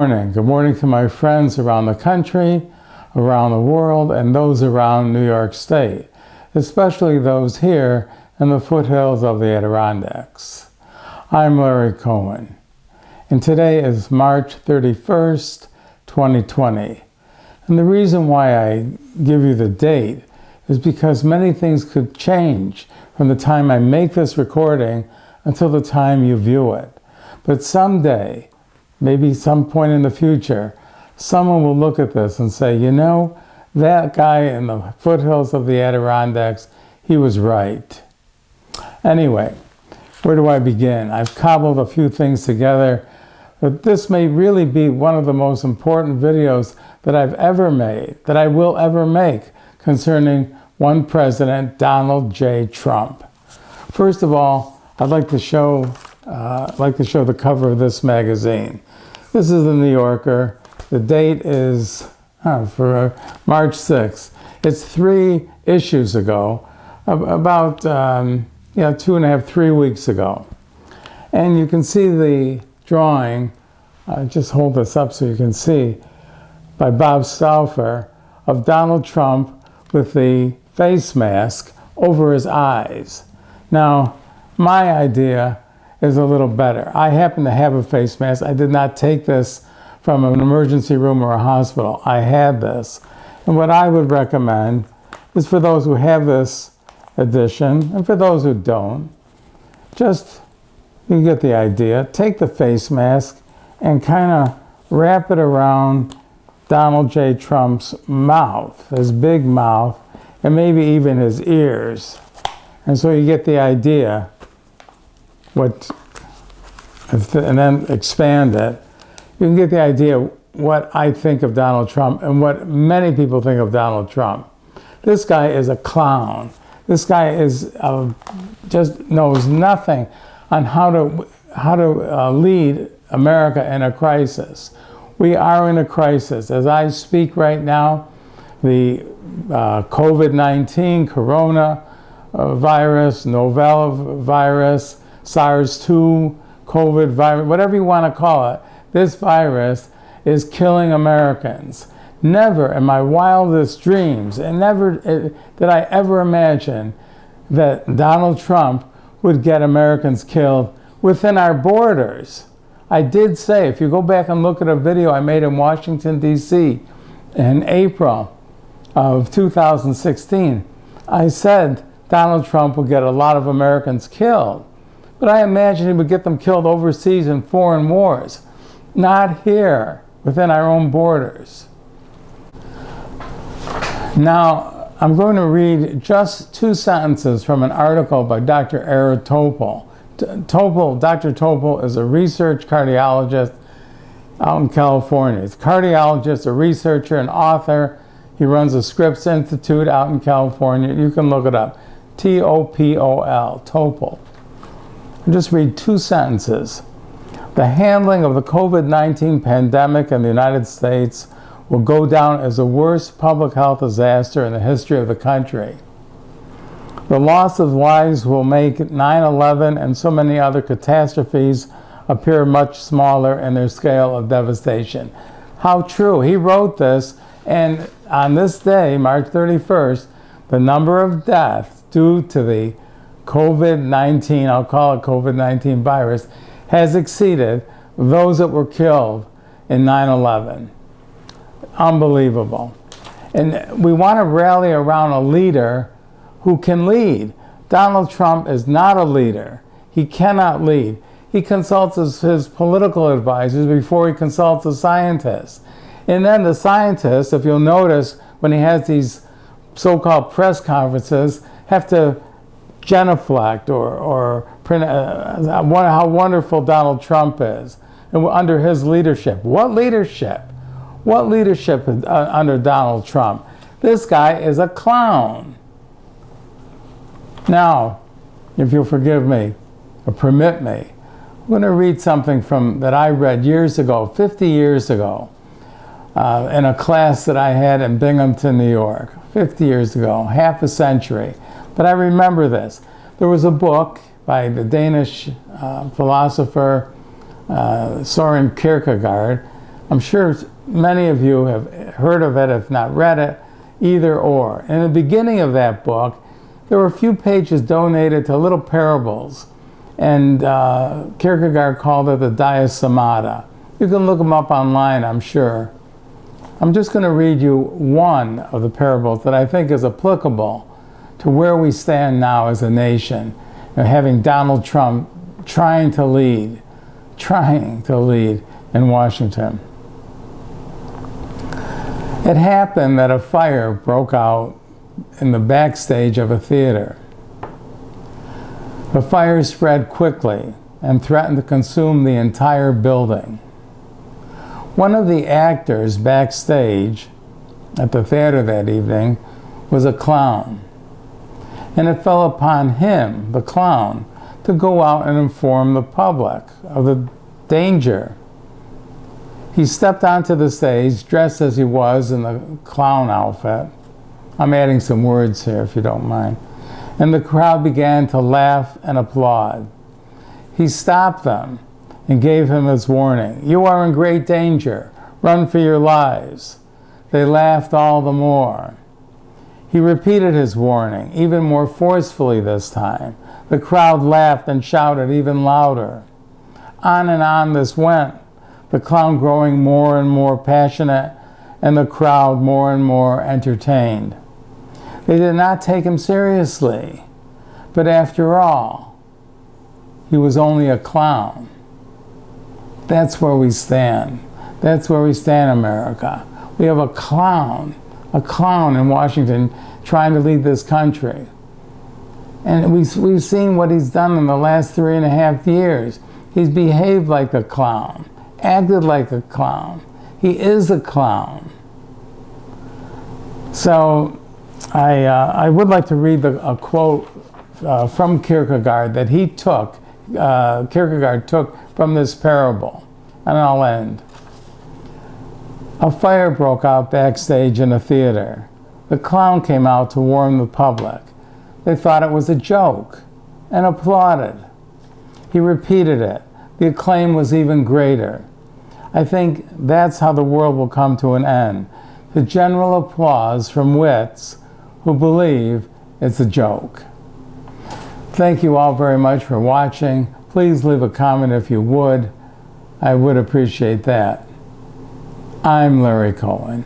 Morning. Good morning to my friends around the country, around the world, and those around New York State, especially those here in the foothills of the Adirondacks. I'm Larry Cohen, and today is March 31st, 2020. And the reason why I give you the date is because many things could change from the time I make this recording until the time you view it. But someday, maybe some point in the future, someone will look at this and say, you know, that guy in the foothills of the Adirondacks, he was right. Anyway, where do I begin? I've cobbled a few things together, but this may really be one of the most important videos that I've ever made, that I will ever make, concerning one president, Donald J. Trump. First of all, I'd like to show the cover of this magazine. This is the New Yorker. The date is for March 6th. It's 3 issues ago, about 2.5, 3 weeks ago. And you can see the drawing, just hold this up so you can see, by Bob Stauffer, of Donald Trump with the face mask over his eyes. Now, my idea is a little better. I happen to have a face mask. I did not take this from an emergency room or a hospital. I had this. And what I would recommend is for those who have this edition, and for those who don't, just, you get the idea, take the face mask and kind of wrap it around Donald J. Trump's mouth, his big mouth, and maybe even his ears. And so you get the idea and then expand it. You can get the idea what I think of Donald Trump and what many people think of Donald Trump. This guy is a clown. This guy is just knows nothing on how to lead America in a crisis. We are in a crisis. As I speak right now, the COVID-19, corona virus, novel virus, SARS-2, COVID virus, whatever you want to call it, this virus is killing Americans. Never in my wildest dreams, and never did I ever imagine that Donald Trump would get Americans killed within our borders. I did say, if you go back and look at a video I made in Washington, D.C. in April of 2016, I said Donald Trump would get a lot of Americans killed. But I imagine he would get them killed overseas in foreign wars, not here, within our own borders. Now, I'm going to read just 2 sentences from an article by Dr. Eric Topol. Dr. Topol is a research cardiologist out in California. He's a cardiologist, a researcher, an author. He runs a Scripps Institute out in California. You can look it up. T-O-P-O-L, Topol. I'll just read 2 sentences. The handling of the COVID-19 pandemic in the United States will go down as the worst public health disaster in the history of the country. The loss of lives will make 9/11 and so many other catastrophes appear much smaller in their scale of devastation. How true. He wrote this, and on this day, March 31st, the number of deaths due to the COVID-19, I'll call it COVID-19 virus, has exceeded those that were killed in 9/11. Unbelievable. And we want to rally around a leader who can lead. Donald Trump is not a leader. He cannot lead. He consults his political advisors before he consults the scientists. And then the scientists, if you'll notice, when he has these so-called press conferences, have to genuflect or how wonderful Donald Trump is and under his leadership. What leadership? What leadership under Donald Trump? This guy is a clown. Now, if you'll forgive me or permit me, I'm going to read something that I read years ago, 50 years ago, in a class that I had in Binghamton, New York, 50 years ago, half a century. But I remember this. There was a book by the Danish philosopher Søren Kierkegaard I'm sure many of you have heard of it, if not read it, either or. In the beginning of that book, there were a few pages donated to little parables, and Kierkegaard called it the Diasomata. You can look them up online, I'm sure. I'm just going to read you one of the parables that I think is applicable to where we stand now as a nation, having Donald Trump trying to lead in Washington. It happened that a fire broke out in the backstage of a theater. The fire spread quickly and threatened to consume the entire building. One of the actors backstage at the theater that evening was a clown, and it fell upon him, the clown, to go out and inform the public of the danger. He stepped onto the stage dressed as he was in the clown outfit. I'm adding some words here if you don't mind. And the crowd began to laugh and applaud. He stopped them and gave him his warning. "You are in great danger. Run for your lives." They laughed all the more. He repeated his warning, even more forcefully this time. The crowd laughed and shouted even louder. On and on this went, the clown growing more and more passionate, and the crowd more and more entertained. They did not take him seriously, but after all, he was only a clown. That's where we stand. That's where we stand, America. We have a clown in Washington trying to lead this country. And we've seen what he's done in the last 3.5 years. He's behaved like a clown, acted like a clown. He is a clown. So I would like to read a quote from Kierkegaard that Kierkegaard took from this parable, and I'll end. A fire broke out backstage in a theater. The clown came out to warn the public. They thought it was a joke and applauded. He repeated it. The acclaim was even greater. I think that's how the world will come to an end. The general applause from wits who believe it's a joke. Thank you all very much for watching. Please leave a comment if you would. I would appreciate that. I'm Larry Cohen.